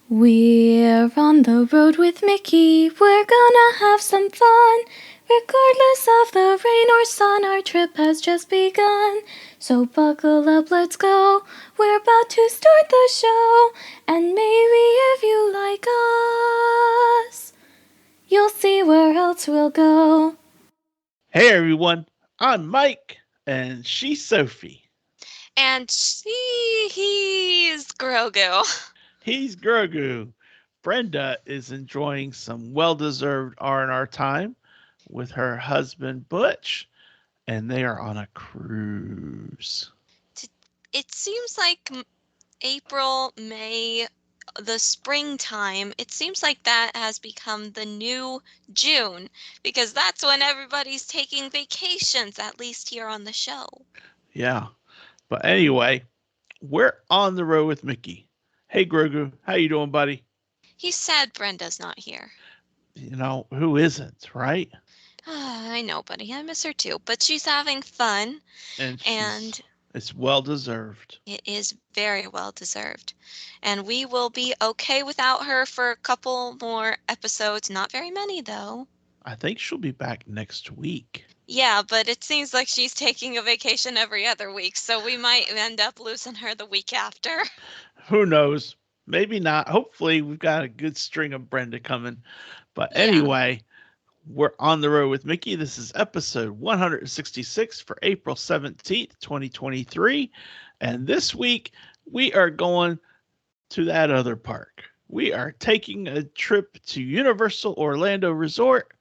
We're on the road with Mickey, we're gonna have some fun. Regardless of the rain or sun, our trip has just begun. So buckle up, let's go, we're about to start the show. And maybe if you like us, you'll see where else we'll go. Hey everyone, I'm Mike, and she's Sophie. And he's Grogu. He's Grogu. Brenda is enjoying some well-deserved R&R time with her husband Butch, and they are on a cruise. It seems like April, May, the springtime, it seems like that has become the new June because that's when everybody's taking vacations, at least here on the show. Yeah, but anyway, we're on the road with Mickey. Hey Grogu, how you doing, buddy? He's sad Brenda's not here. Who isn't, right? I know, buddy. I miss her too, but she's having fun And and it's well-deserved. it is very well deserved. And we will be okay without her for a couple more episodes. Not very many, though. I think she'll be back next week. Yeah, but it seems like she's taking a vacation every other week, so we might end up losing her the week after. Who knows? Maybe not. Hopefully, we've got a good string of Brenda coming. But Yeah. anyway, we're on the road with Mickey. This is episode 166 for April 17th, 2023. And this week, we are going to that other park. We are taking a trip to Universal Orlando Resort,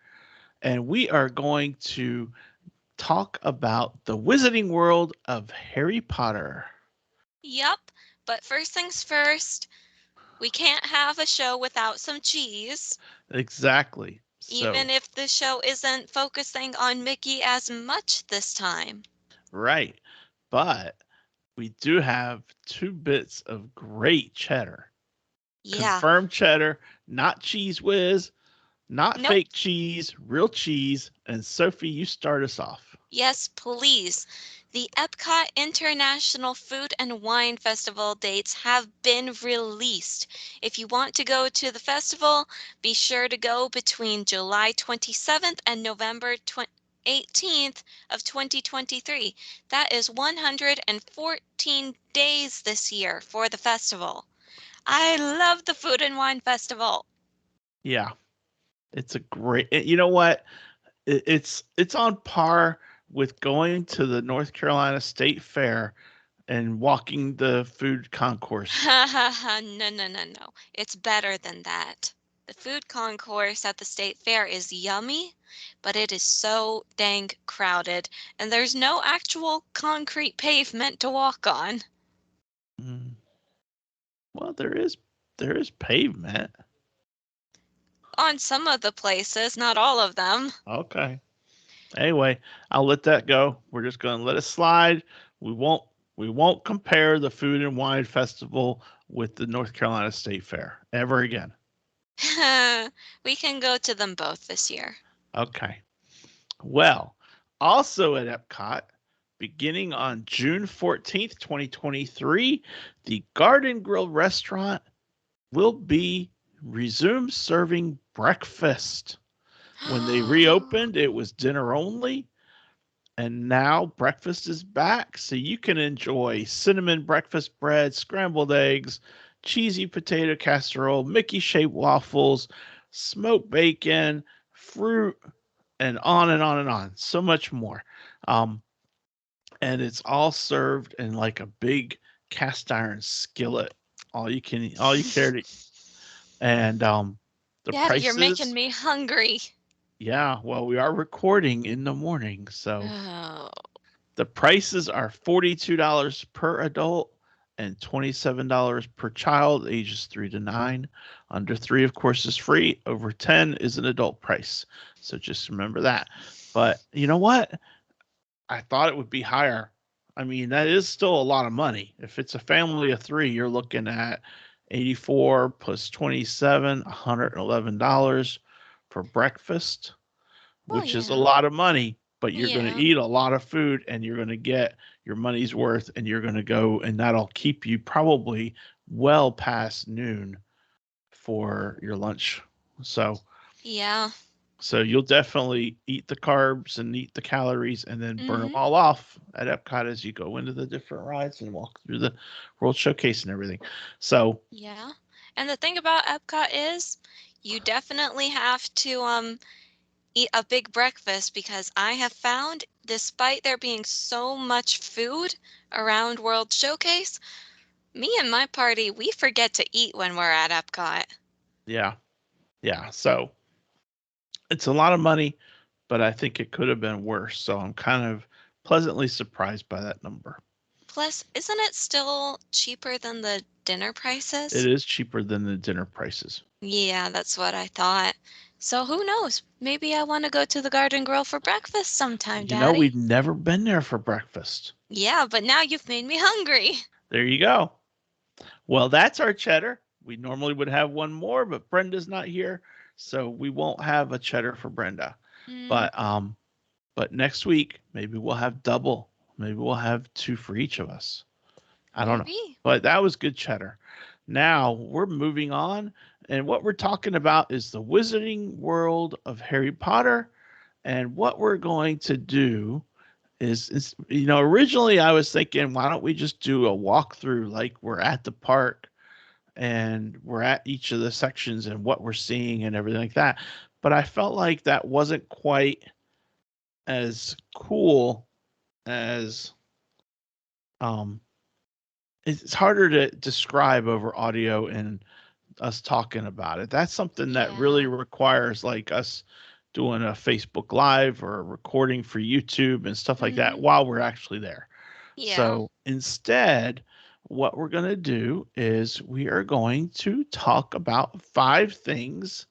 and we are going to talk about the Wizarding World of Harry Potter. Yup. But first things first, we can't have a show without some cheese, Exactly. So, even if the show isn't focusing on Mickey as much this time. right. But we do have two bits of great cheddar. Yeah. Confirmed cheddar, not cheese whiz, not Nope. fake cheese, real cheese. And Sophie, you start us off. Yes, please. The Epcot International Food and Wine Festival dates have been released. If you want to go to the festival, be sure to go between July 27th and November 18th of 2023. That is 114 days this year for the festival. I love the Food and Wine Festival. Yeah, it's a great. You know what? It's on par with going to the North Carolina State Fair and walking the food concourse. Ha ha ha, no, no, no, no. It's better than that. The food concourse at the state fair is yummy, but it is so dang crowded, and there's no actual concrete pavement to walk on. Mm. Well, there is pavement. On some of the places, not all of them. Okay. Anyway, I'll let that go. We're just going to let it slide. We won't we won't compare the Food and Wine Festival with the North Carolina State Fair ever again. We can go to them both this year. Okay. Well, also at Epcot, beginning on June 14th, 2023, the Garden Grill restaurant will be resumed serving breakfast. When they reopened, it was dinner only. And now breakfast is back, so you can enjoy cinnamon breakfast bread, scrambled eggs, cheesy potato casserole, Mickey shaped waffles, smoked bacon, fruit, and on and on and on. So much more. Um, and it's all served in like a big cast iron skillet. All you care to, and the Yeah, you're making prices. me hungry. Yeah, well, we are recording in the morning, so Oh, the prices are $42 per adult and $27 per child, ages 3 to 9. Under 3, of course, is free. Over 10 is an adult price. So just remember that. But you know what? I thought it would be higher. I mean, that is still a lot of money. If it's a family of 3, you're looking at 84 plus 27, $111 for breakfast, well, which is a yeah. lot of money, but you're going to Yeah. eat a lot of food and you're going to get your money's worth and you're going to go and that'll keep you probably well past noon. for your lunch. So Yeah. so you'll definitely eat the carbs and eat the calories and then burn them Mhm. all off at Epcot as you go into the different rides and walk through the World Showcase and everything. So Yeah. And the thing about Epcot is you definitely have to eat a big breakfast because I have found despite there being so much food around World Showcase, me and my party, we forget to eat when we're at Epcot. yeah, yeah. So it's a lot of money, but I think it could have been worse. So I'm kind of pleasantly surprised by that number. Plus, isn't it still cheaper than the dinner It prices? is cheaper than the dinner prices. Yeah, that's what I thought. So who knows? Maybe I want to go to the Garden Grill for breakfast sometime, You know, Daddy. we've never been there for breakfast. Yeah, but now you've made me hungry. There you go. Well, that's our cheddar. We normally would have one more, but Brenda's not here, so we won't have a cheddar for Brenda. Mm, But next week maybe we'll have double. Maybe we'll have two for each of us. I don't know. maybe. But that was good cheddar. Now we're moving on, and what we're talking about is the Wizarding World of Harry Potter. And what we're going to do is originally I was thinking, why don't we just do a walkthrough like we're at the park and we're at each of the sections and what we're seeing and everything like that. But I felt like that wasn't quite as cool as um it's harder to describe over audio and us talking about it. That's something that really Yeah. requires like us doing a Facebook live or a recording for YouTube and stuff like that Mhm. while we're actually there. Yeah. So instead, what we're going to do is we are going to talk about 5 things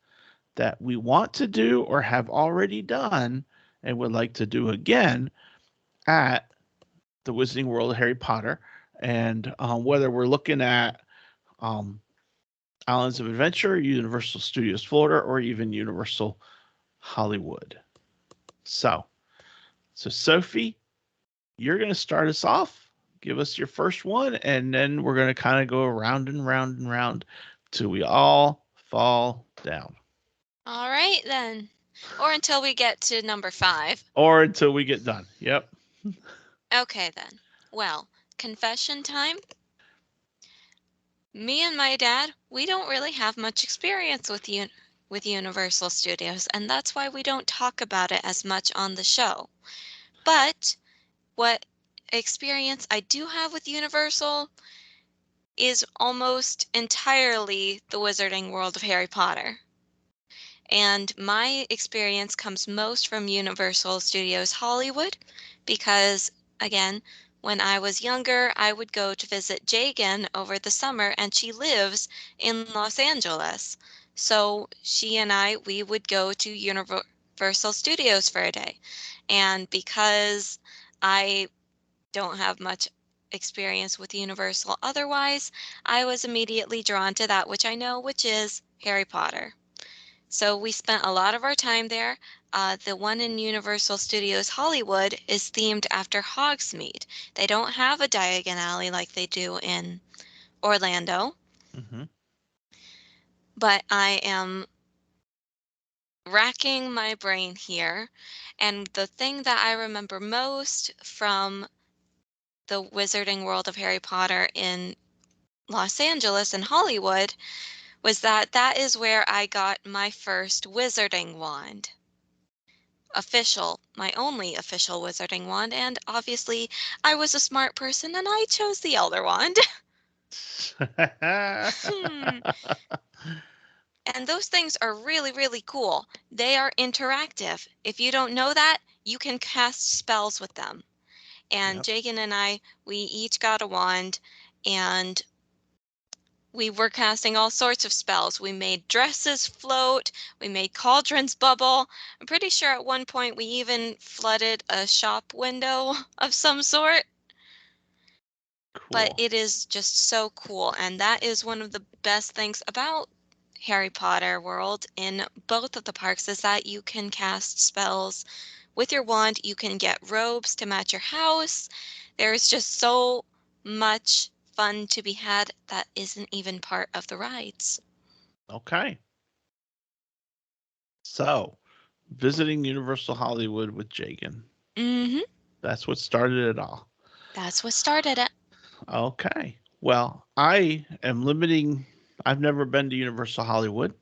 that we want to do or have already done and would like to do again at the Wizarding World of Harry Potter. And whether we're looking at um, Islands of Adventure, Universal Studios Florida, or even Universal Hollywood. So, so Sophie, you're going to start us off. Give us your first one, and then we're going to kind of go round and round and round till we all fall down, All right then. Or until we get to number 5. or until we get done. Yep. Okay then. Well, confession time. Me and my dad, we don't really have much experience with Universal Studios, and that's why we don't talk about it as much on the show. But what experience I do have with Universal is almost entirely the Wizarding World of Harry Potter. And my experience comes most from Universal Studios Hollywood because, again, when I was younger, I would go to visit Jagan over the summer, and she lives in Los Angeles. So she and we would go to Universal Studios for a day. And because I don't have much experience with Universal otherwise, I was immediately drawn to that which I know, which is Harry Potter. So we spent a lot of our time there. The one in Universal Studios Hollywood is themed after Hogsmeade. They don't have a Diagon Alley like they do in Orlando, Mm-hmm. but I am racking my brain here. And the thing that I remember most from the Wizarding World of Harry Potter in Los Angeles and Hollywood was that that is where I got my first wizarding wand. Official, my only official wizarding wand, and obviously I was a smart person and I chose the Elder Wand. Hmm. And those things are really, really cool. They are interactive. If you don't know that, you can cast spells with them. And Yep. Jagan and we each got a wand, and we were casting all sorts of spells. We made dresses float, we made cauldrons bubble. I'm pretty sure at one point we even flooded a shop window of some sort. But Cool. it is just so cool. And that is one of the best things about Harry Potter world in both of the parks is that you can cast spells with your wand. You can get robes to match your house. There's just so much fun to be had that isn't even part of the rides. Okay. So, visiting Universal Hollywood with Jagan. Mm-hmm. That's what started it all. That's what started it. Okay. Well, I am limiting. I've never been to Universal Hollywood,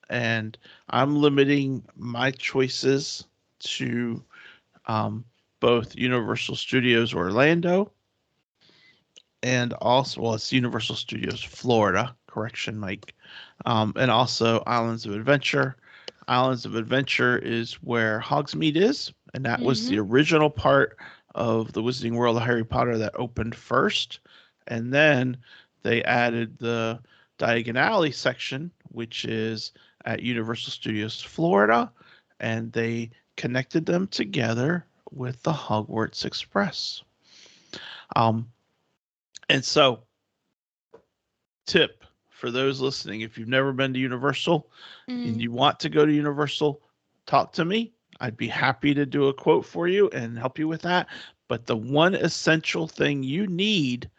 and I'm limiting my choices to um, both Universal Studios Orlando and also, well, it's Universal Studios Florida, correction, Mike, and also Islands of Adventure. Islands of Adventure is where Hogsmeade is, and that was Mm-hmm. the original part of the Wizarding World of Harry Potter that opened first, and then they added the Diagon Alley section, which is at Universal Studios Florida, and they connected them together with the Hogwarts Express. Um, and so tip for those listening, if you've never been to Universal and Mm. you want to go to Universal, talk to me. I'd be happy to do a quote for you and help you with that. But the one essential thing you need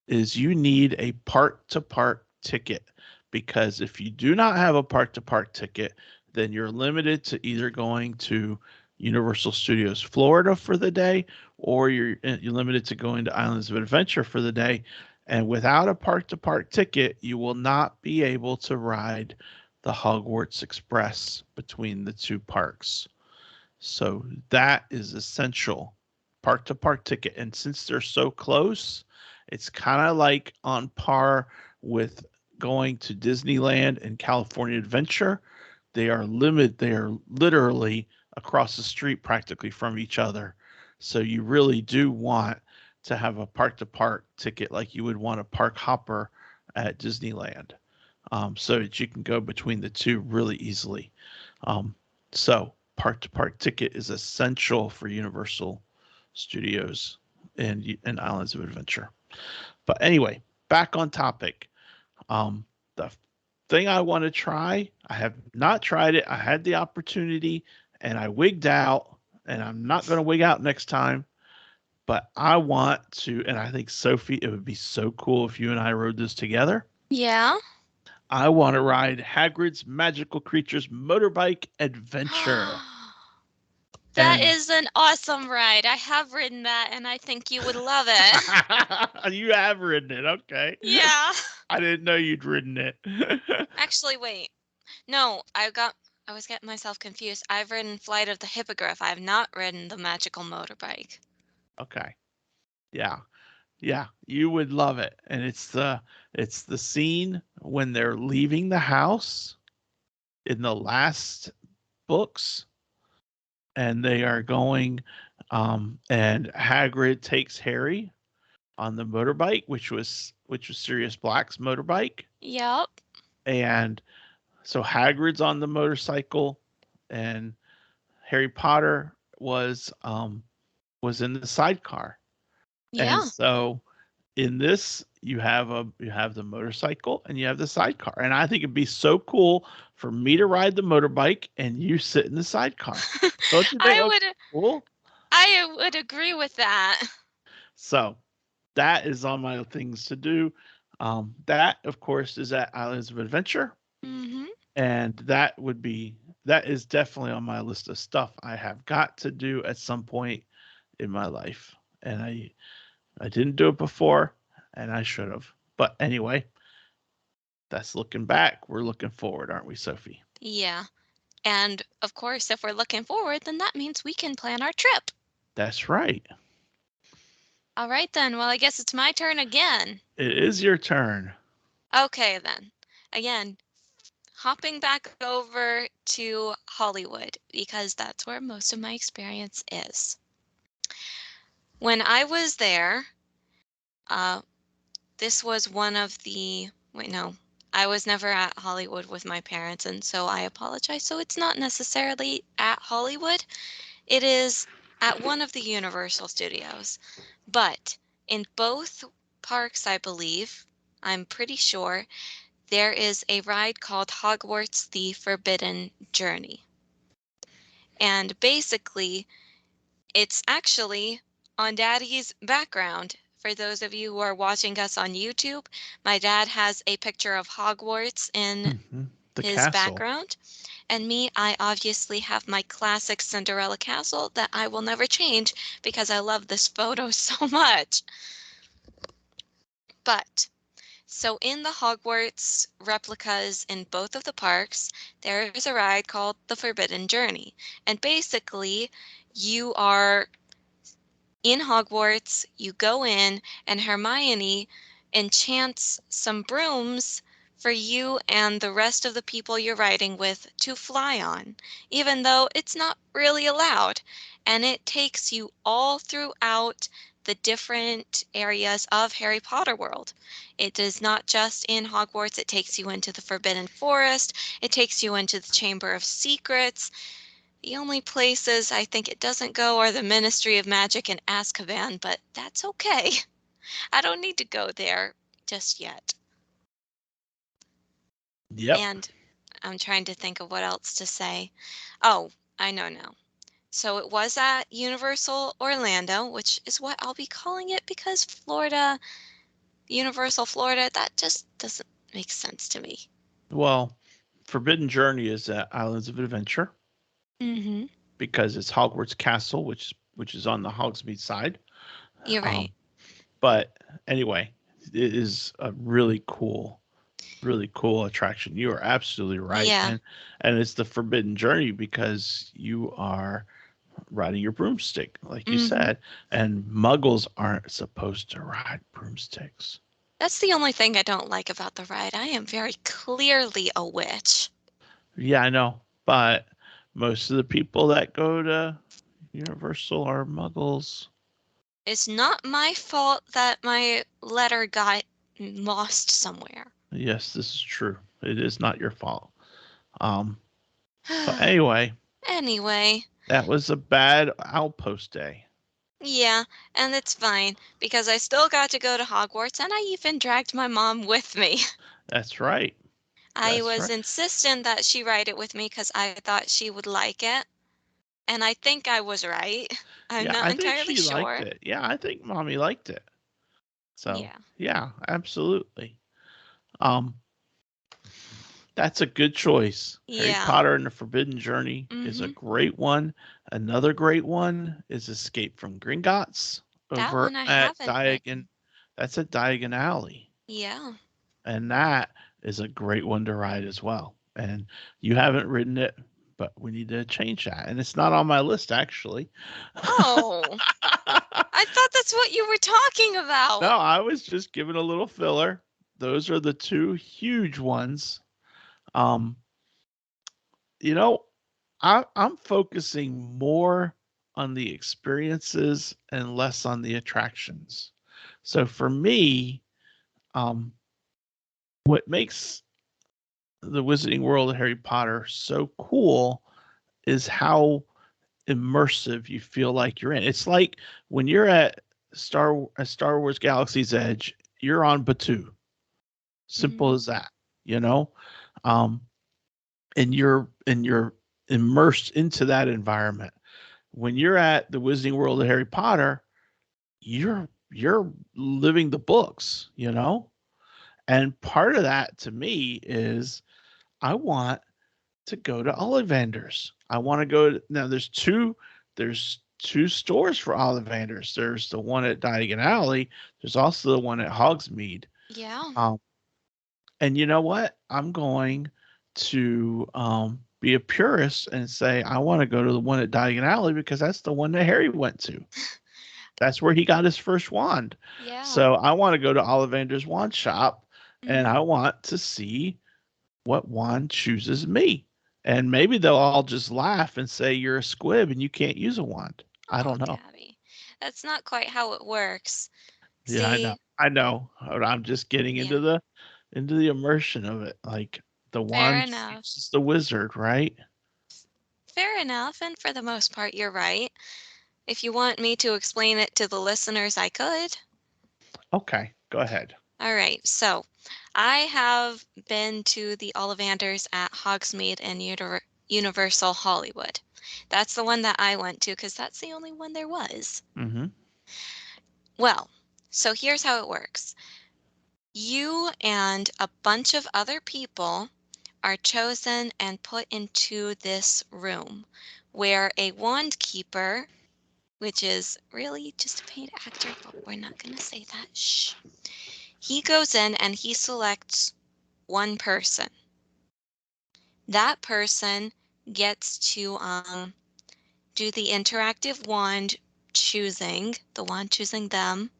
is you need a park to park ticket, because if you do not have a park to park ticket, then you're limited to either going to Universal Studios Florida for the day, or you're limited to going to Islands of Adventure for the day. And without a park to park ticket, you will not be able to ride the Hogwarts Express between the two parks. So that is essential. Park to park ticket. And since they're so close, it's kind of like on par with going to Disneyland and California Adventure. They are literally across the street practically from each other. So you really do want to have a park to park ticket like you would want a park hopper at Disneyland, so that you can go between the two really easily. Um, so park to park ticket is essential for Universal Studios and Islands of Adventure. But anyway, back on topic. The thing I want to try, I have not tried it. I had the opportunity and I wigged out, and I'm not going to wig out next time. But I want to, and I think Sophie, it would be so cool if you and I rode this together. Yeah. I want to ride Hagrid's Magical Creatures Motorbike Adventure. That And is an awesome ride. I have ridden that and I think you would love it. you have ridden it, okay. Yeah. I didn't know you'd ridden it. Actually, wait. No, I was getting myself confused. I've ridden Flight of the Hippogriff. I have not ridden the magical motorbike. Okay. Yeah. Yeah, you would love it. And it's the scene when they're leaving the house in the last books, and they are going, and Hagrid takes Harry on the motorbike, which was Sirius Black's motorbike. Yep. And so Hagrid's on the motorcycle, and Harry Potter was in the sidecar. And Yeah. so in this, you have the motorcycle and you have the sidecar. And I think it'd be so cool for me to ride the motorbike and you sit in the sidecar. Don't you think I that would would be cool? I would agree with that. So that is on my things to do. That of course is at Islands of Adventure, Mhm. and that is definitely on my list of stuff I have got to do at some point in my life. And I didn't do it before, and I should have. But anyway, that's looking back. We're looking forward, aren't we, Sophie? Yeah. And of course, if we're looking forward, then that means we can plan our trip. That's right. All right then. Well, I guess it's my turn again. It is your turn. Okay then. Again, hopping back over to Hollywood because that's where most of my experience is. When I was there, uh, this was one of the, wait, no, I was never at Hollywood with my parents, and so I apologize. So it's not necessarily at Hollywood, it is at one of the Universal Studios. But in both parks, I believe, I'm pretty sure, there is a ride called Hogwarts The Forbidden Journey. And basically, it's actually on Daddy's background For those of you who are watching us on YouTube, my dad has a picture of Hogwarts in The his castle. background. And me, I obviously have my classic Cinderella castle that I will never change because I love this photo so much. But so in the Hogwarts replicas in both of the parks, there is a ride called the Forbidden Journey. And basically, you are in Hogwarts, you go in, and Hermione enchants some brooms for you and the rest of the people you're riding with to fly on, even though it's not really allowed. And it takes you all throughout the different areas of Harry Potter world. It is not just in Hogwarts, it takes you into the Forbidden Forest, it takes you into the Chamber of Secrets. The only places I think it doesn't go are the Ministry of Magic and Azkaban, but that's okay. I don't need to go there just yet. Yep. And I'm trying to think of what else to say. Oh, I know now. So it was at Universal Orlando, which is what I'll be calling it because Florida, Universal Florida, that just doesn't make sense to me. Well, Forbidden Journey is at Islands of Adventure Mm-hmm. because it's Hogwarts Castle, which is on the Hogsmeade side. You're right. But anyway, it is a really cool attraction. You are absolutely right. Yeah. And it's the Forbidden Journey because you are riding your broomstick, like you Mm-hmm. said, and muggles aren't supposed to ride broomsticks. That's the only thing I don't like about the ride. I am very clearly a witch. Yeah, I know. But most of the people that go to Universal are muggles. It's not my fault that my letter got lost somewhere. Yes, this is true. It is not your fault. Um, but anyway, Anyway, that was a bad outpost day. yeah, and it's fine because I still got to go to Hogwarts and I even dragged my mom with me. That's right. I That's was right. insistent that she ride it with me because I thought she would like it, and I think I was right. I'm Yeah, not I think entirely she liked sure. it. Yeah, I think mommy liked it. So, Yeah. yeah, absolutely. Um, that's a good choice. Harry Yeah. Potter and the Forbidden Journey is a Mm-hmm. great one. Another great one is Escape from Gringotts That over one I at haven't Diagon. written. That's at Diagon Alley. Yeah. And that is a great one to ride as well. And you haven't ridden it, but we need to change that. And it's not on my list actually. Oh, I thought that's what you were talking No, about. I was just giving a little filler. Those are the two huge ones. Um, you know, I'm focusing more on the experiences and less on the attractions. So for me, um, what makes the Wizarding World of Harry Potter so cool is how immersive you feel like you're in. It's like when you're at Star Wars Galaxy's Edge, you're on Batuu. Simple Mm, as that, you know? Um, and you're immersed into that environment. When you're at the Wizarding World of Harry Potter, you're living the books, you know? And part of that to me is I want to go to Ollivanders. I want to go to, now there's two stores for Ollivanders. There's the one at Diagon Alley. There's also the one at Hogsmeade. yeah. Um, and you know what? I'm going to be a purist and say I want to go to the one at Diagon Alley because that's the one that Harry went to. That's where he got his first wand. Yeah. So I want to go to Ollivander's wand shop and Mm. I want to see what wand chooses me. And maybe they'll all just laugh and say you're a squib and you can't use a wand. I Oh, don't know. Daddy. That's not quite how it works. Yeah, I know. See, I know. I'm just getting yeah, into the immersion of it. Like the fair wand enough. chooses the wizard, right? Fair enough, and for the most part, you're right. If you want me to explain it to the listeners, I could. Okay, go ahead. All right, so I have been to the Ollivanders at Hogsmeade and Universal Hollywood. That's the one that I went to because that's the only one there was. Mm-hmm. Well, So here's how it works. You and a bunch of other people are chosen and put into this room where a wand keeper, which is really just a paid actor, but we're not going to say that. Shh. He goes in and he selects one person. That person gets to do the interactive wand choosing, the wand choosing them.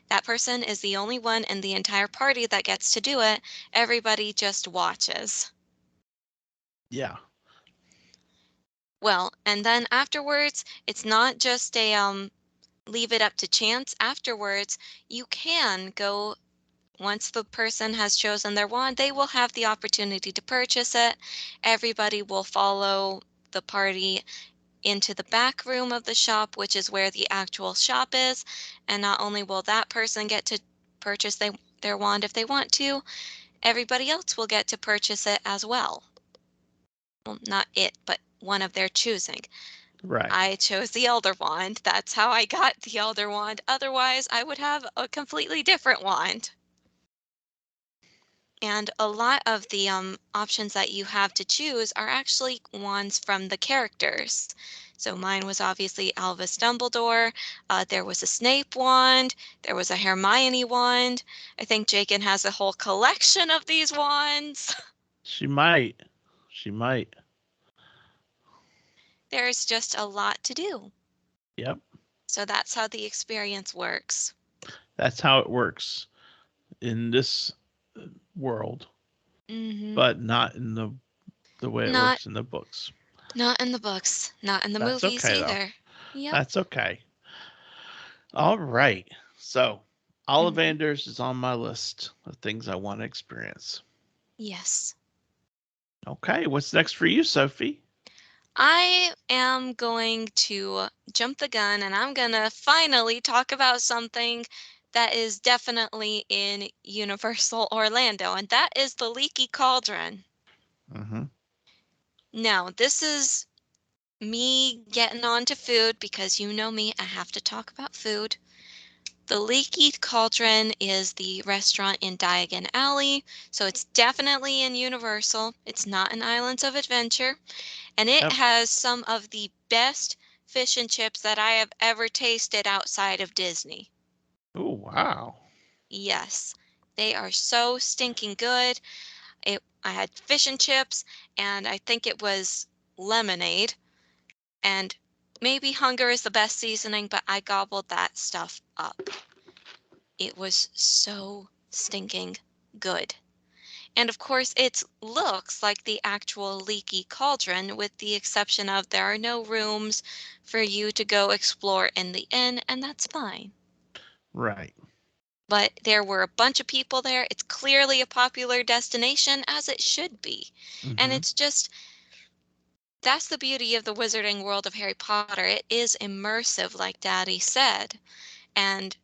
That person is the only one in the entire party that gets to do it. Everybody just watches. Yeah. Well, and then afterwards, it's not just a leave it up to chance. Afterwards, you can go, once the person has chosen their wand, they will have the opportunity to purchase it. Everybody will follow the party into the back room of the shop, which is where the actual shop is. And not only will that person get to purchase their wand if they want to, everybody else will get to purchase it as well. Well, not it, but one of their choosing. Right. I chose the Elder Wand. That's how I got the Elder Wand. Otherwise, I would have a completely different wand. And a lot of the options that you have to choose are actually wands from the characters. So mine was obviously Albus Dumbledore. There was a Snape wand. There was a Hermione wand. I think Jakin has a whole collection of these wands. She might. She might. There's just a lot to do. Yep. So that's how the experience works. That's how it works in this world, Mm-hmm. but not in the way it Not works in the books. not in the books, not in the That's movies okay though. either. Yep. That's okay. All right. So, Mm-hmm. Ollivanders is on my list of things I want to experience. Yes. Okay, what's next for you, Sophie? I am going to jump the gun and I'm going to finally talk about something that is definitely in Universal Orlando, and that is the Leaky Cauldron. Mm-hmm. Now, this is me getting on to food because you know me, I have to talk about food. The Leaky Cauldron is the restaurant in Diagon Alley, so it's definitely in Universal. It's not in Islands of Adventure. And it Yep. has some of the best fish and chips that I have ever tasted outside of Disney. Oh, wow. Yes, they are so stinking good. I had fish and chips, and I think it was lemonade. And maybe hunger is the best seasoning, but I gobbled that stuff up. It was so stinking good. And of course, it looks like the actual Leaky Cauldron, with the exception of there are no rooms for you to go explore in the inn, and that's fine. Right. But there were a bunch of people there. It's clearly a popular destination, as it should be. And Mm-hmm. it's just, that's the beauty of the wizarding world of Harry Potter. It is immersive, like Daddy said. And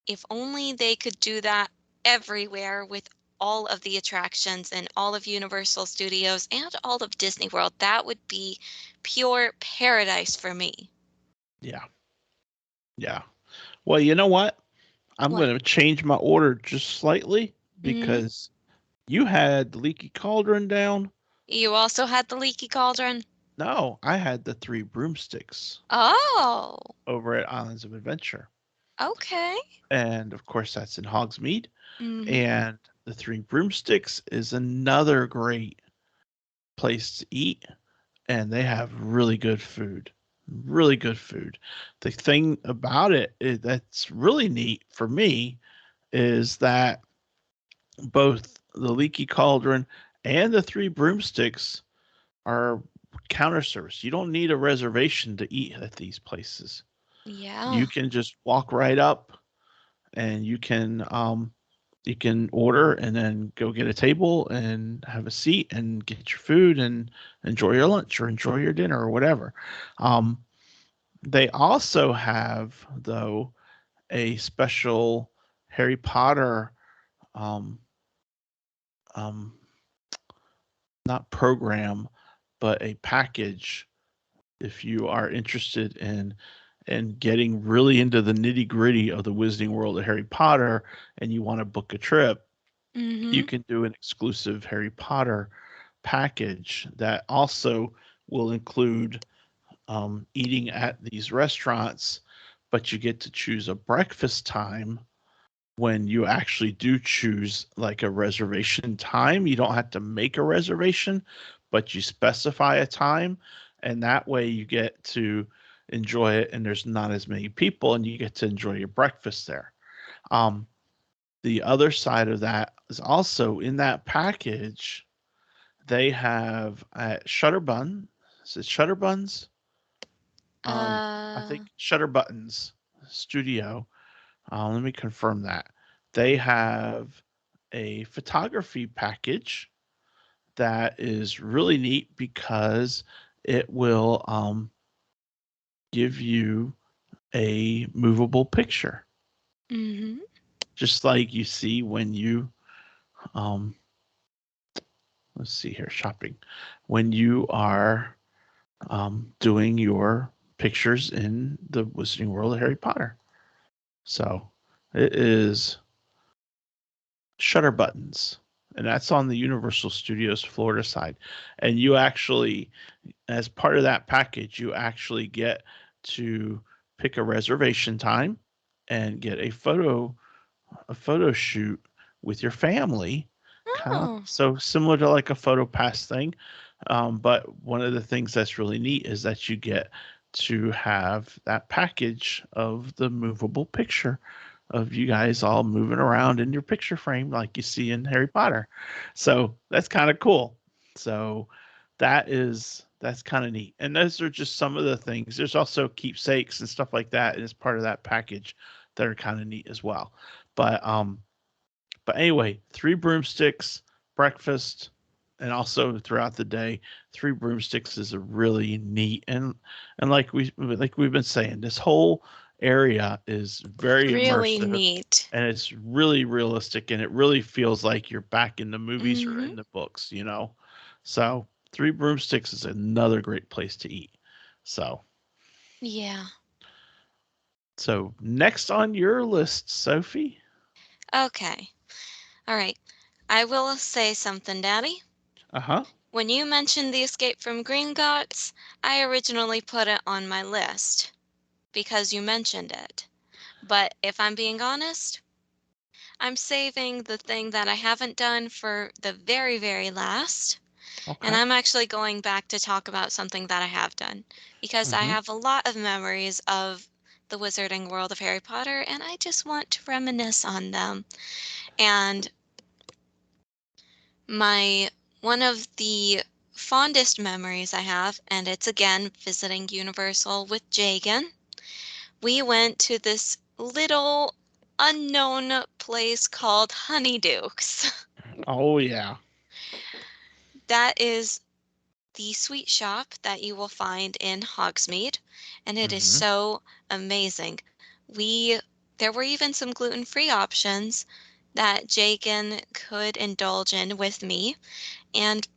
if only they could do that everywhere with all of the attractions and all of Universal Studios and all of Disney World, that would be pure paradise for me. Yeah. Yeah. Well, you know what? I'm What? going to change my order just slightly Hmm. because you had the Leaky Cauldron down. You also had the Leaky Cauldron? No, I had the Three Broomsticks Oh, over at Islands of Adventure. okay. And of course, that's in Hogsmeade. Hmm. And the Three Broomsticks is another great place to eat. And they have really good food. Really good food. The thing about it that's really neat for me is that both the Leaky Cauldron and the Three Broomsticks are counter service. You don't need a reservation to eat at these places. Yeah. You can just walk right up and you can order and then go get a table and have a seat and get your food and enjoy your lunch or enjoy your dinner or whatever. Um, they also have though a special Harry Potter um, um, not program but a package if you are interested in and getting really into the nitty gritty of the Wizarding World of Harry Potter, and you want to book a trip, you Mm-hmm. can do an exclusive Harry Potter package that also will include eating at these restaurants, but you get to choose a breakfast time when you actually do choose like a reservation time. You don't have to make a reservation, but you specify a time, and that way you get to enjoy it, and there's not as many people, and you get to enjoy your breakfast there. Um, the other side of that is also in that package. They have at Shutterbun. Is it Shutterbuns? I Uh, think Shutterbuttons Studio. Let me confirm that. They have a photography package that is really neat because it will give you a movable picture, mm-hmm. just like you see when you um, let's see here, shopping, when you are doing your pictures in the Wizarding World of Harry Potter. So it is Shutter Buttons, and that's on the Universal Studios Florida side. And you actually, as part of that package, you actually get to pick a reservation time and get a photo shoot with your family, kind of Oh. so similar to like a photo pass thing. But one of the things that's really neat is that you get to have that package of the movable picture of you guys all moving around in your picture frame like you see in Harry Potter. So that's kind of cool. So that's kind of neat. And those are just some of the things. There's also keepsakes and stuff like that as part of that package that are kind of neat as well. But anyway, 3 broomsticks, breakfast, and also throughout the day. 3 broomsticks is a really neat and like we've been saying, this whole area is very Really immersive, neat. and it's really realistic, and it really feels like you're back in the movies or Mm-hmm. in the books. So 3 broomsticks is another great place to eat. So Yeah. next on your list, Sophie. Okay. All right. I will say something, Daddy. Uh-huh. When you mentioned the Escape from Gringotts, I originally put it on my list because you mentioned it. But if I'm being honest, I'm saving the thing that I haven't done for the very, very last. And Okay. I'm actually going back to talk about something that I have done because I Mm-hmm. have a lot of memories of the Wizarding World of Harry Potter and I just want to reminisce on them. And my one of the fondest memories I have, and it's again visiting Universal with Jagan. We went to this little unknown place called Honeydukes. Oh yeah. That is the sweet shop that you will find in Hogsmeade, and it is Mm-hmm. so amazing. We There were even some gluten-free options that Jagan could indulge in with me, and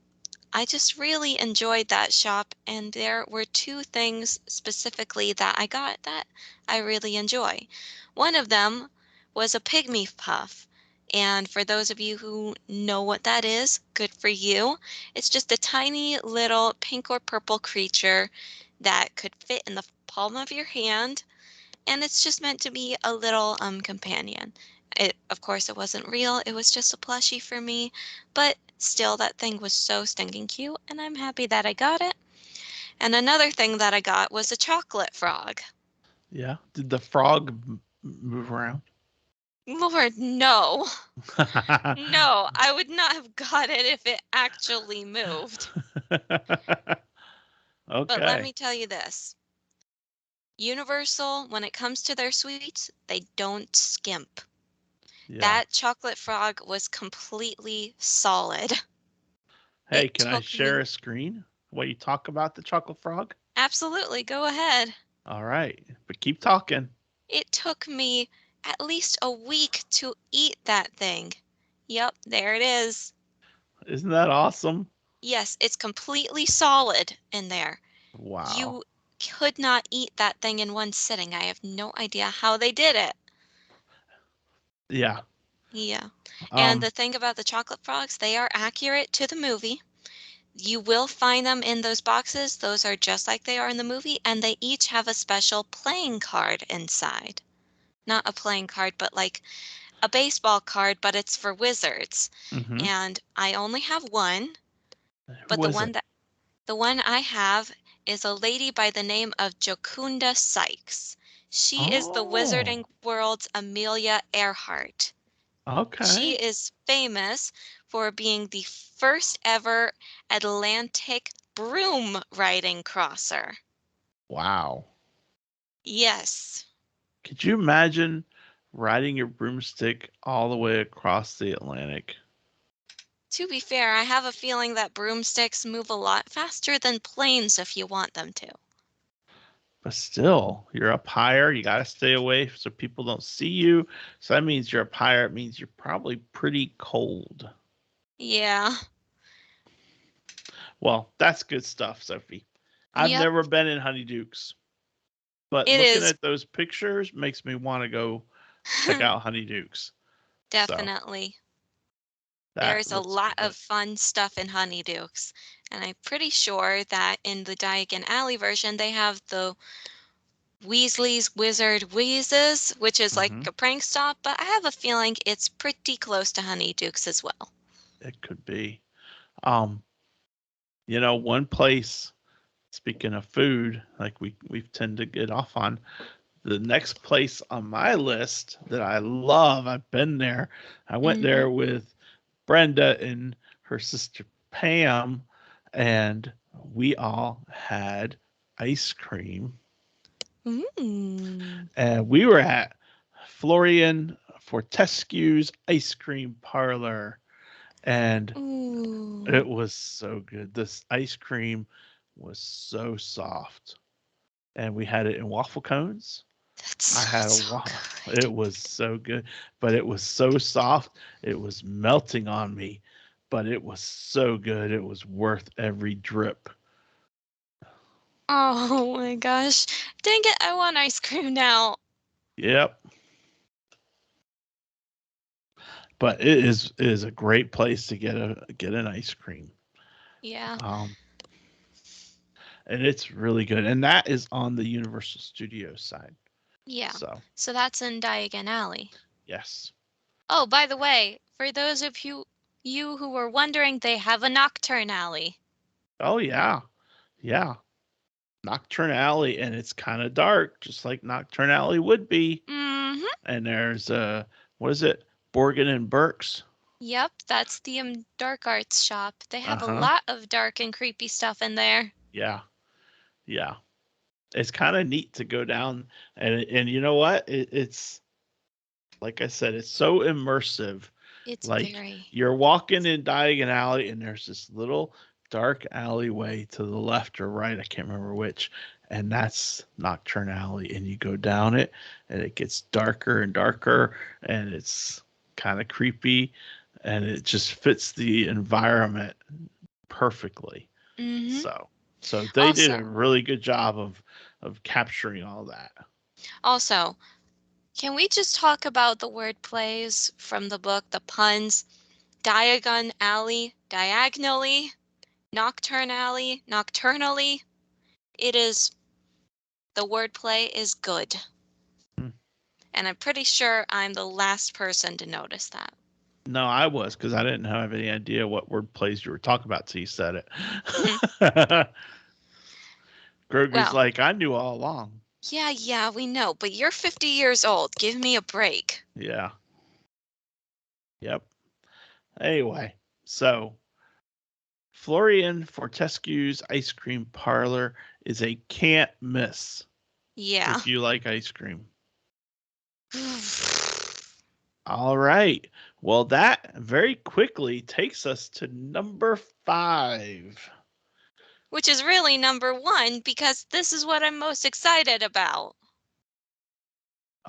I just really enjoyed that shop, and there were two things specifically that I got that I really enjoy. One of them was a pygmy puff. And for those of you who know what that is, good for you. It's just a tiny little pink or purple creature that could fit in the palm of your hand, and it's just meant to be a little companion. Of course, it wasn't real. It was just a plushie for me, but still, that thing was so stinking cute, and I'm happy that I got it. And another thing that I got was a chocolate frog. Yeah. Did the frog move around? Lord, no. No, I would not have got it if it actually moved. But let Okay. me tell you this. Universal, when it comes to their sweets, they don't skimp. Yeah. That chocolate frog was completely solid. Hey, It can I took share me, a screen while you talk about the chocolate frog? absolutely, go ahead. All right. But keep talking. It took me at least a week to eat that thing. Yep, there it is. Isn't that awesome? Yes, it's completely solid in there. Wow. You could not eat that thing in one sitting. I have no idea how they did it. Yeah. Yeah. And the Um. thing about the chocolate frogs, they are accurate to the movie. You will find them in those boxes. Those are just like they are in the movie, and they each have a special playing card inside. Not a playing card, but like a baseball card, but it's for wizards. Mhm. And I only have one, Who but was it? the one I have is a lady by the name of Jocunda Sykes. She is the Oh. Wizarding World's Amelia Earhart. She Okay. is famous for being the first ever Atlantic broom riding crosser. Wow. Yes. Could you imagine riding your broomstick all the way across the Atlantic? To be fair, I have a feeling that broomsticks move a lot faster than planes if you want them to. But still, you're up higher. You got to stay away so people don't see you. So that means you're up higher. It means you're probably pretty cold. Yeah. Well, that's good stuff, Sophie. I've Yep. never been in Honeydukes, but It looking is at those pictures makes me want to go check out Honeydukes. So definitely. that There's a looks lot good. of fun stuff in Honeydukes. And I'm pretty sure that in the Diagon Alley version, they have the Weasley's Wizard Wheezes, which is like Hmm. a prank stop, but I have a feeling it's pretty close to Honeydukes as well. It could be. Um, one place. Speaking of food, like we tend to get off on, the next place on my list that I love. I've been there. I went Mm-hmm. there with Brenda and her sister Pam, and we all had ice cream. Ooh. And we were at Florian Fortescue's ice cream parlor, and Ooh. it was so good. This ice cream was so soft, and we had it in waffle cones. That I had a sounds so wow. good. It was so good, but it was so soft. It was melting on me, but it was so good. It was worth every drip. Oh my gosh. Dang it, I want ice cream now. Yep. But it is a great place to get an ice cream. Yeah. Um, and it's really good. And that is on the Universal Studios side. Yeah. So So that's in Diagon Alley. yes. Oh, by the way, for those of you who were wondering, they have a Nocturne Alley. Oh yeah. Yeah. Nocturne Alley, and it's kind of dark, just like Nocturne Alley would be. Mm-hmm. And there's what is it? Borgin and Burks. Yep, that's the dark arts shop. They have a Uh-huh. lot of dark and creepy stuff in there. Yeah. Yeah. It's kind of neat to go down, and you know what? It's like I said, it's so immersive. It's Like very. you're walking in Diagon Alley, and there's this little dark alleyway to the left or right. I can't remember which. And that's Nocturne Alley. And you go down it, and it gets darker and darker, and it's kind of creepy, and it just fits the environment perfectly. Mm-hmm. So they did a Also, really good job of capturing all that. also, can we just talk about the word plays from the book, the puns? Diagon Alley, diagonally, Nocturne Alley, nocturnally. It is, the wordplay is good. Hmm. And I'm pretty sure I'm the last person to notice that. No, I was because I didn't have any idea what word plays you were talking about till you said Hmm. it. Grogu's Well, like, I knew all along. yeah, we know, but you're 50 years old. Give me a break. Yeah. Yep. Anyway, so Florian Fortescue's ice cream parlor is a can't miss Yeah. if you like ice cream. All right. Well, that very quickly takes us to number 5. Which is really number one because this is what I'm most excited about.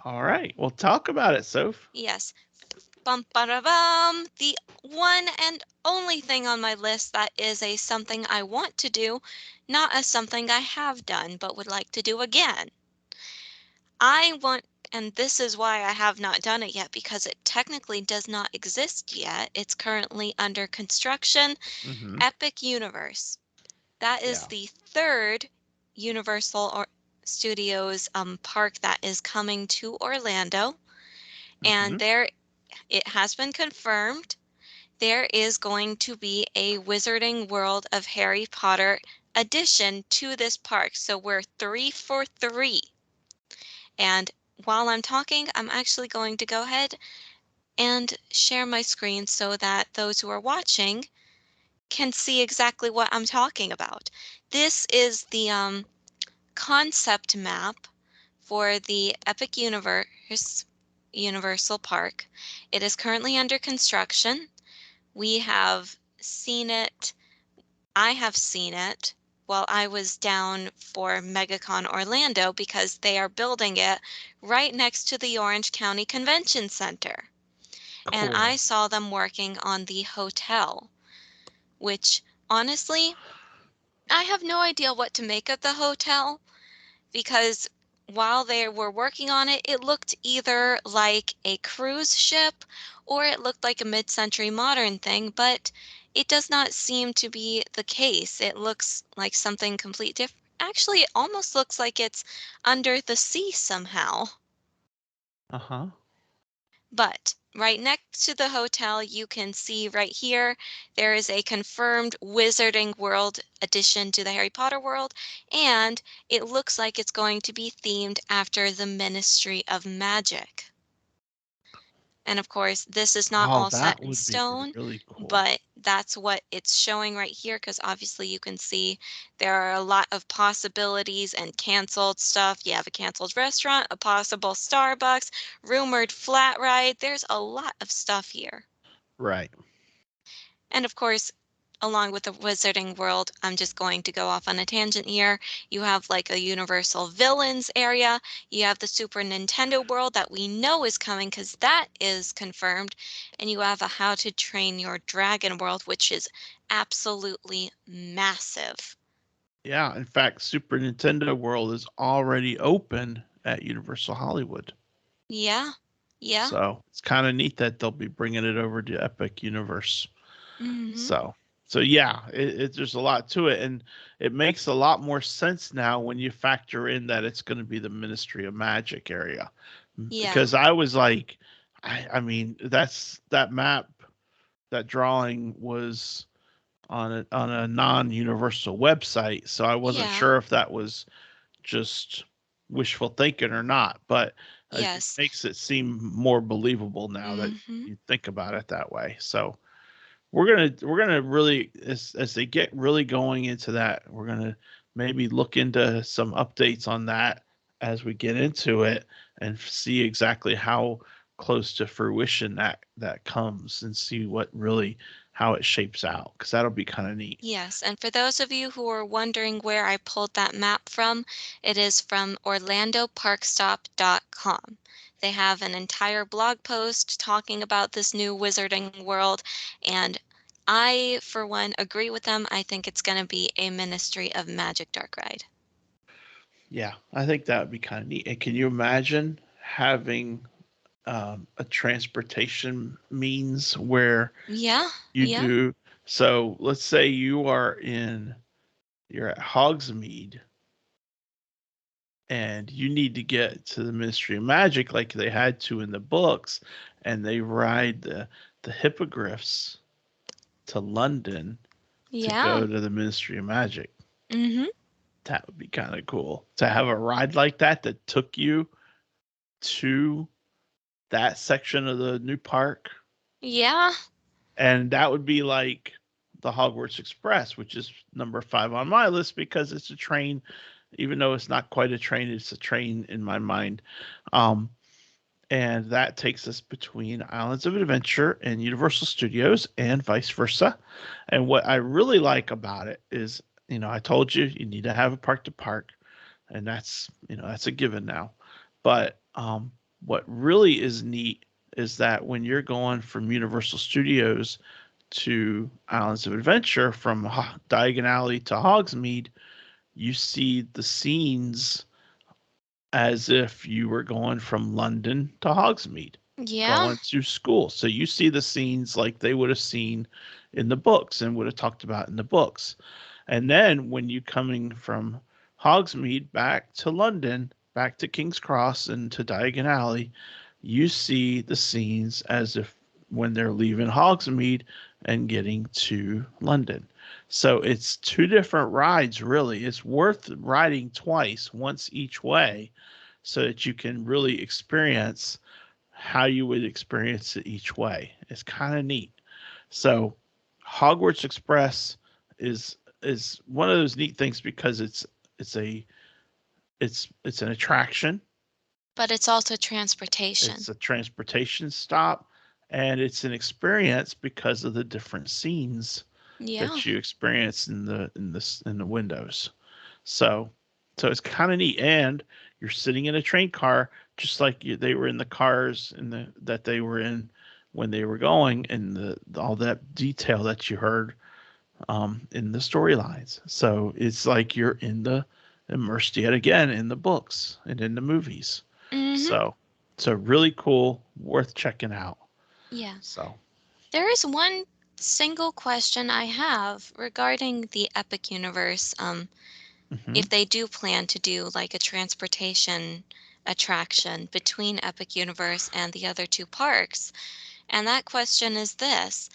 All right. Well, talk about it, Soph. Yes. bum, ba-da-bum. The one and only thing on my list that is a something I want to do, not a something I have done, but would like to do again. I want, and this is why I have not done it yet, because it technically does not exist yet. It's currently under construction. Mm-hmm. Epic Universe. That is Yeah. the third Universal Studios park that is coming to Orlando. Mm-hmm. And it has been confirmed there is going to be a Wizarding World of Harry Potter addition to this park. So we're 3 for 3. And while I'm talking, I'm actually going to go ahead and share my screen so that those who are watching can see exactly what I'm talking about. This is the concept map for the Epic Universe Universal Park. It is currently under construction. We have seen it. I have seen it while I was down for MegaCon Orlando because they are building it right next to the Orange County Convention Center. And I Cool. saw them working on the hotel, which honestly, I have no idea what to make of the hotel because while they were working on it, it looked either like a cruise ship or it looked like a mid century modern thing, but it does not seem to be the case. It looks like something completely different. Actually, it almost looks like it's under the sea somehow. Uh-huh. But right next to the hotel, you can see right here, there is a confirmed Wizarding World addition to the Harry Potter world, and it looks like it's going to be themed after the Ministry of Magic. And of course, this is not Oh, all set that in would be stone, really cool. but that's what it's showing right here because obviously you can see there are a lot of possibilities and canceled stuff. You have a canceled restaurant, a possible Starbucks, rumored flat ride. There's a lot of stuff here. Right. And of course, along with the Wizarding World, I'm just going to go off on a tangent here. You have like a Universal Villains area. You have the Super Nintendo World that we know is coming because that is confirmed. And you have a How to Train Your Dragon World, which is absolutely massive. Yeah. In fact, Super Nintendo World is already open at Universal Hollywood. Yeah, yeah, So it's kind of neat that they'll be bringing it over to Epic Universe. mm-hmm. So, so yeah, there's a lot to it, and it makes a lot more sense now when you factor in that it's going to be the Ministry of Magic area. Yeah, Because I was like, I mean, that map, that drawing was on a non-universal website, so I wasn't yeah, sure if that was just wishful thinking or not. But it yes, makes it seem more believable now that mm-hmm. you think about it that way. So we're gonna really as they get really going into that, we're gonna maybe look into some updates on that as we get into it and see exactly how close to fruition that comes and see what really how it shapes out because that'll be kind of neat. Yes, and for those of you who are wondering where I pulled that map from, it is from orlandoparkstop.com. They have an entire blog post talking about this new Wizarding World, and I, for one, agree with them. I think it's going to be a Ministry of Magic dark ride. Yeah, I think that would be kind of neat. And can you imagine having a transportation means where Yeah, you yeah, do so let's say you're at Hogsmeade and you need to get to the Ministry of Magic like they had to in the books, and they ride the hippogriffs to London to yeah. go to the Ministry of Magic. Mm-hmm. That would be kind of cool to have a ride like that that took you to that section of the new park, Yeah, and that would be like the Hogwarts Express, which is number 5 on my list because it's a train. Even though it's not quite a train, it's a train in my mind. Um, and that takes us between Islands of Adventure and Universal Studios and vice versa. And what I really like about it is, I told you you need to have a park to park, and that's a given now. But what really is neat is that when you're going from Universal Studios to Islands of Adventure from Diagon Alley to Hogsmeade, you see the scenes as if you were going from London to Hogsmeade, Yeah. going to school. So you see the scenes like they would have seen in the books and would have talked about in the books. And then when you coming from Hogsmeade back to London, back to King's Cross and to Diagon Alley, you see the scenes as if when they're leaving Hogsmeade and getting to London. So it's two different rides, really. It's worth riding twice, once each way, so that you can really experience how you would experience it each way. It's kind of neat. So Hogwarts Express is one of those neat things because it's a it's an attraction. But it's also transportation. It's a transportation stop, and it's an experience because of the different scenes Yeah. that you experience in the windows. So so it's kind of neat, and you're sitting in a train car just like they were in the cars in the that they were in when they were going, and all that detail that you heard in the storylines. So it's like you're in the immersed yet again in the books and in the movies. Mm-hmm. So so really cool, worth checking out. Yeah. So There is one single question I have regarding the Epic Universe. mhm. If they do plan to do like a transportation attraction between Epic Universe and the other two parks. And that question is this.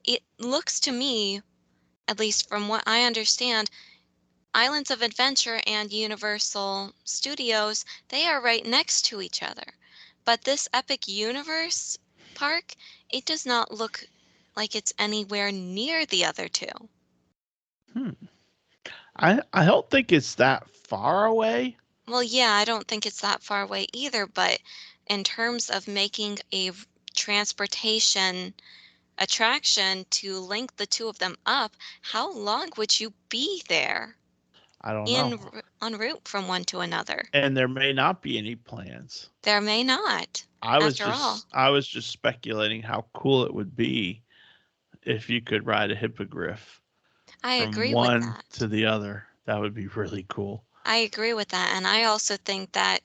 It looks to me, at least from what I understand, Islands of Adventure and Universal Studios, they are right next to each other. But this Epic Universe park, it does not look like it's anywhere near the other two. Hmm. I don't think it's that far away. Well, yeah, I don't think it's that far away either, but in terms of making a transportation attraction to link the two of them up, how long would you be there I don't know. in en route from one to another? And there may not be any plans. There may not, I was after all. just I was just speculating how cool it would be if you could ride a hippogriff I from agree with one that. to the other. That would be really cool. I agree with that. And I also think that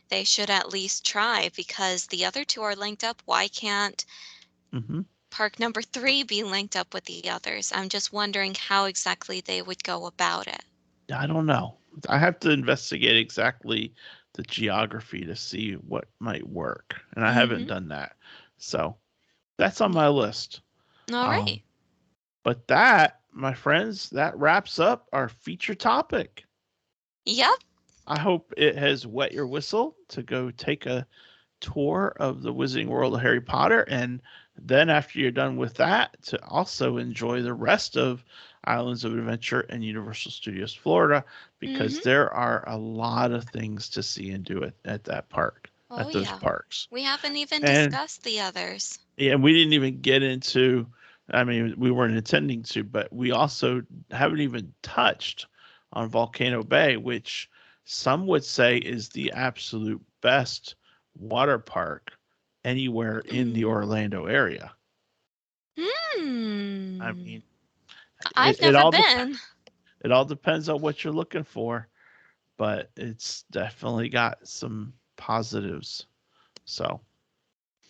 they should at least try because the other two are linked up. Why can't Hmm. park number three be linked up with the others? I'm just wondering how exactly they would go about it. I don't know. I have to investigate exactly the geography to see what might work, and I haven't Mm-hmm. done that. So that's on Yeah. my list. All Um, right. but that, my friends, that wraps up our feature topic. Yep. I hope it has wet your whistle to go take a tour of the Wizarding World of Harry Potter, and then after you're done with that, to also enjoy the rest of Islands of Adventure and Universal Studios Florida, because Mm-hmm. there are a lot of things to see and do at that park, Oh, at those yeah. parks. We haven't even And discussed the others. yeah, we didn't even get into, I mean, we weren't intending to, but we also haven't even touched on Volcano Bay, which some would say is the absolute best water park anywhere in the Hmm. Orlando area. I Hmm. mean, I've it never all been. it all depends on what you're looking for, but it's definitely got some positives. So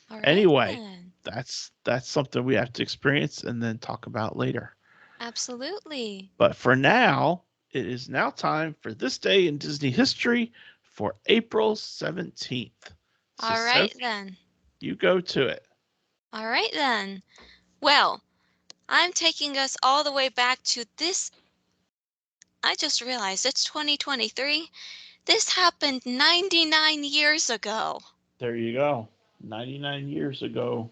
All right anyway, then. that's something we have to experience and then talk about later. Absolutely. But for now, it is now time for this day in Disney history for April 17th. So, All right Sophie, then. you go to it. All right then. Well, I'm taking us all the way back to this. I just realized it's 2023. This happened 99 years ago There you go. 99 years ago.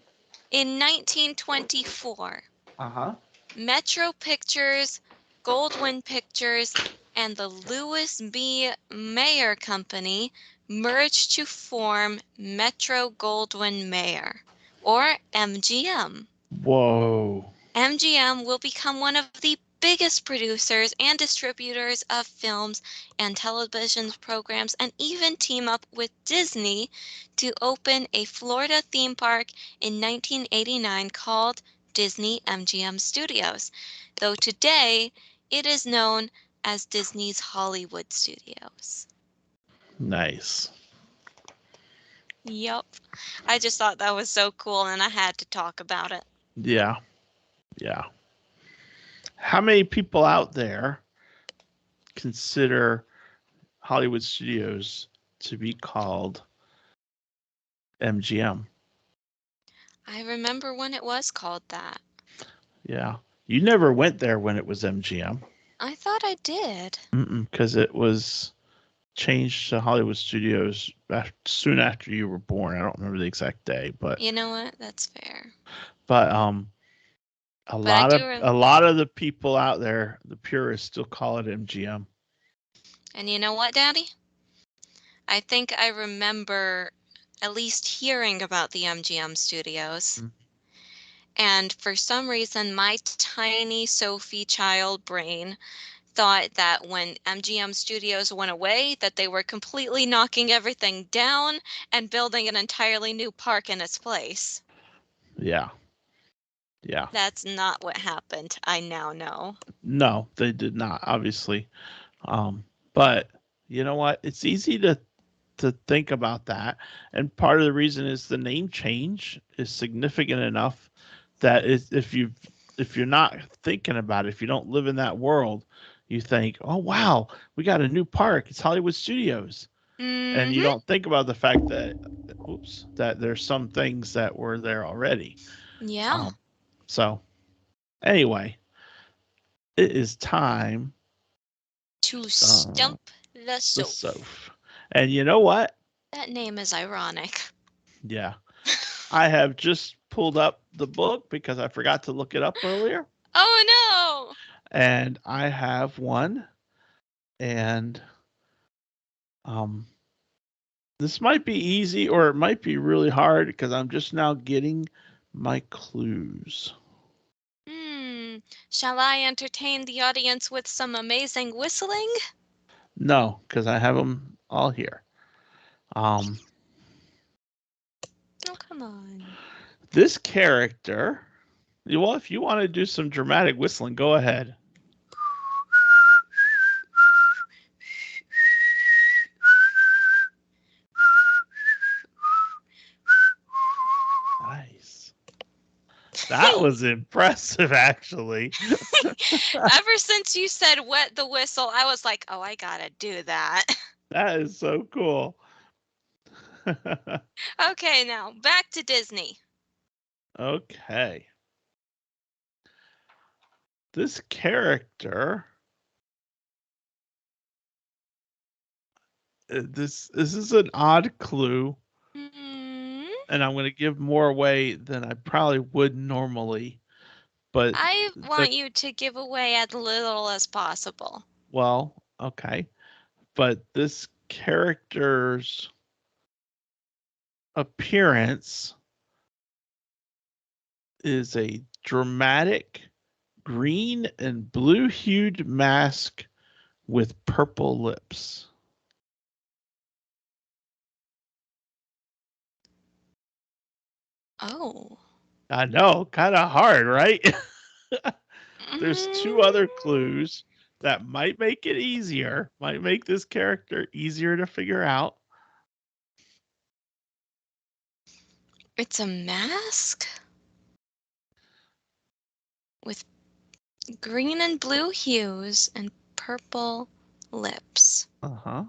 in 1924. Uh huh. Metro Pictures, Goldwyn Pictures, and the Louis B. Mayer Company merged to form Metro Goldwyn Mayer, or MGM. Whoa. MGM will become one of the biggest producers and distributors of films and television programs, and even team up with Disney to open a Florida theme park in 1989 called Disney MGM Studios, though today it is known as Disney's Hollywood Studios. Nice. Yup. I just thought that was so cool and I had to talk about it. Yeah. Yeah. How many people out there consider Hollywood Studios to be called MGM? I remember when it was called that. Yeah. You never went there when it was MGM. I thought I did. Because it was changed to Hollywood Studios soon after you were born. I don't remember the exact day, but You know what? That's fair. but But I do. a lot of the people out there, the purists, still call it MGM. And you know what, Daddy? I think I remember at least hearing about the MGM studios. Mm. And for some reason, my tiny Sophie child brain thought that when MGM Studios went away, that they were completely knocking everything down and building an entirely new park in its place. Yeah. Yeah. That's not what happened. I now know. No, they did not, obviously. But you know what? It's easy to think about that, and part of the reason is the name change is significant enough that if you're not thinking about it, if you don't live in that world, you think, oh wow, we got a new park. It's Hollywood Studios, and you Mm-hmm. don't think about the fact that that there's some things that were there already. Yeah. Um, so anyway, it is time To uh, stump the the Soph. Soph. And you know what? That name is ironic. Yeah. I have just pulled up the book because I forgot to look it up earlier. Oh And I have one. And this might be easy or it might be really hard because I'm just now getting my clues. no! Shall I entertain the audience with some amazing whistling? No, because I have them all here. Oh, come on. This character, well, if you want to do some dramatic whistling, go ahead. Nice. That was impressive, actually. Ever since you said wet the whistle, I was like, oh, I gotta do that. That is so cool. Okay, now back to Disney. Okay. This character, this is an odd clue, Hmm. and I'm going to give more away than I probably would normally. But I the want you to give away as little as possible. well, okay. But this character's appearance is a dramatic green and blue hued mask with purple lips. Oh. I know, kind of hard, right? There's two other Mm, clues that might make it easier, might make this character easier to figure out. it's a mask with green and blue hues and purple lips. Uh-huh.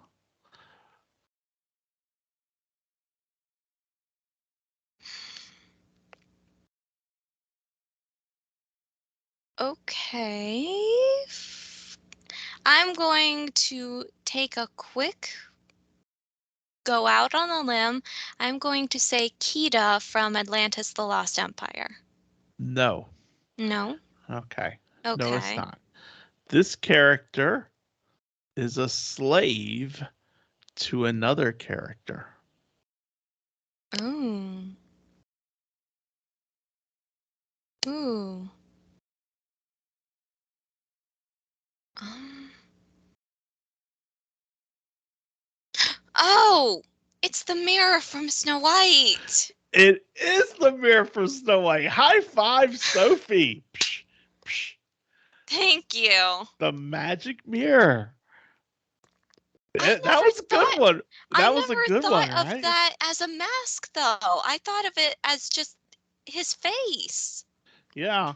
Okay. I'm going to take a quick go out on a limb. I'm going to say Kida from Atlantis the Lost Empire. No. No? Okay. No, it's Okay. not. This character is a slave to another character. Ooh. Ooh. Um, oh, it's the mirror from Snow White. It is the mirror from Snow White. High five, Sophie. Psh, psh. Thank you. The magic mirror. I That never was a good thought one. I That was a never good one, thought of right? that as a mask though. I thought of it as just his face Yeah.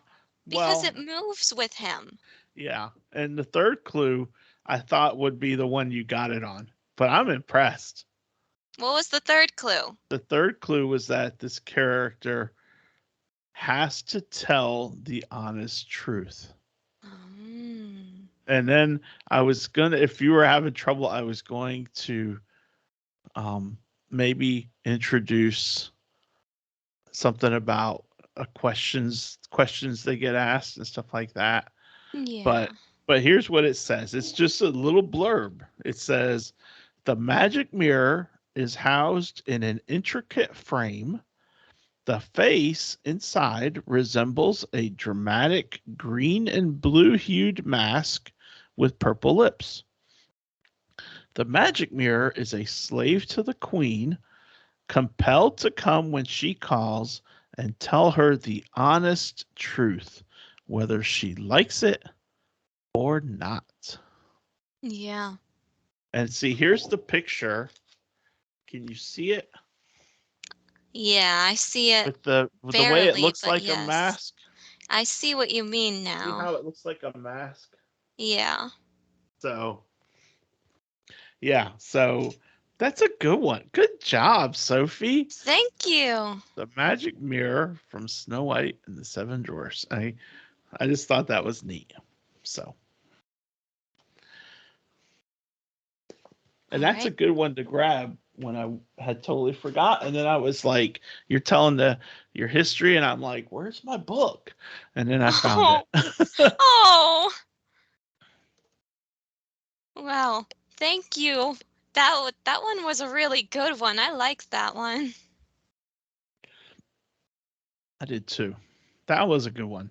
because Well, it moves with him. yeah. And the third clue I thought would be the one you got it on, but I'm impressed. What was the third clue? The third clue was that this character has to tell the honest truth. Mm. And then I was gonna, if you were having trouble, I was going to maybe introduce something about questions they get asked and stuff like that. Yeah. But here's what it says. It's just a little blurb. It says the magic mirror is housed in an intricate frame. The face inside resembles a dramatic green and blue hued mask with purple lips. The magic mirror is a slave to the queen, compelled to come when she calls and tell her the honest truth, whether she likes it or not. Yeah. And see, here's the picture. Can you see it? Yeah, I see it With the way it barely, looks but like a yes. mask. I see what you mean See now. how it looks like a mask? Yeah. So, yeah, so that's a good one. Good job, Sophie. Thank you. The magic mirror from Snow White and the Seven Dwarfs. I just thought that was neat. So, and All that's a right. good one to grab when I had totally forgot. And then I was like, you're telling your history, and I'm like, where's my book? And then I found Oh. it. Oh. Well, thank you. That one was a really good one. I liked that one. I did too. That was a good one.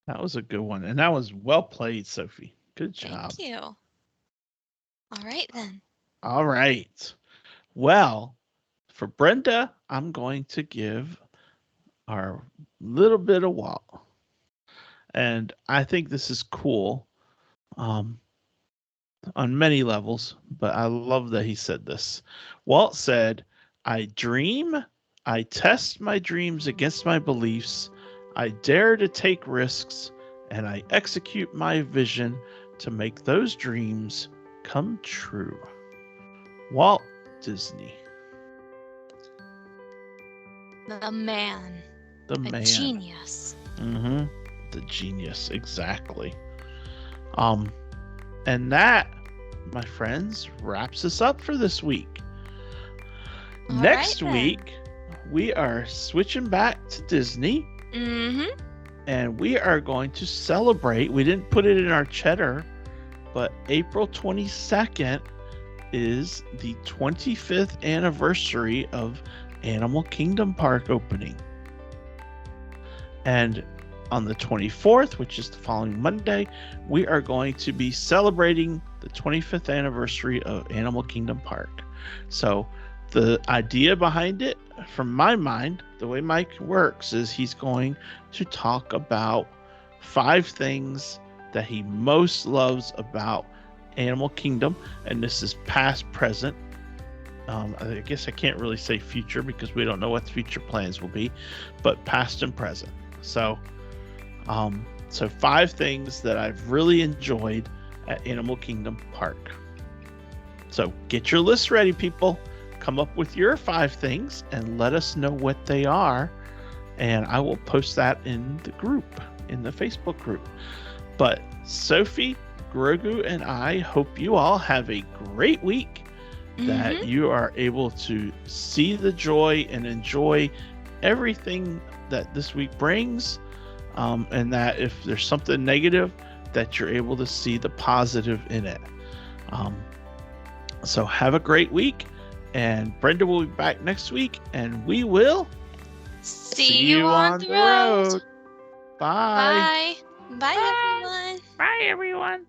That was a good one. And that was well played, Sophie. Good job. Thank you. All right then. All right. Well, for Brenda, I'm going to give our little bit of Walt. And I think this is cool on many levels, but I love that he said this. Walt said, I dream, I test my dreams against my beliefs, I dare to take risks, and I execute my vision to make those dreams come true. Walt Disney. The man. The A man. genius. Mm-hmm. The genius, exactly. And that, my friends, wraps us up for this week. All Next right, week, we are switching back to Disney. Mm-hmm. And we are going to celebrate. We didn't put it in our Cheddar, but April 22nd is the 25th anniversary of Animal Kingdom Park opening. And on the 24th, which is the following Monday, we are going to be celebrating the 25th anniversary of Animal Kingdom Park. So the idea behind it, from my mind, the way Mike works is he's going to talk about 5 things that he most loves about Animal Kingdom, and this is past, present. I guess I can't really say future because we don't know what the future plans will be, but past and present. So 5 things that I've really enjoyed at Animal Kingdom Park. So get your list ready, people. Come up with your 5 things and let us know what they are, and I will post that in the group, in the Facebook group. But Sophie, Grogu, and I hope you all have a great week, that you are able to see the joy and enjoy everything that this week brings, and that if there's something negative, that you're able to see the positive in it. So have a great week, and Brenda will be back next week, and we will See you on the road. Bye. Bye. Bye, everyone. Bye, everyone.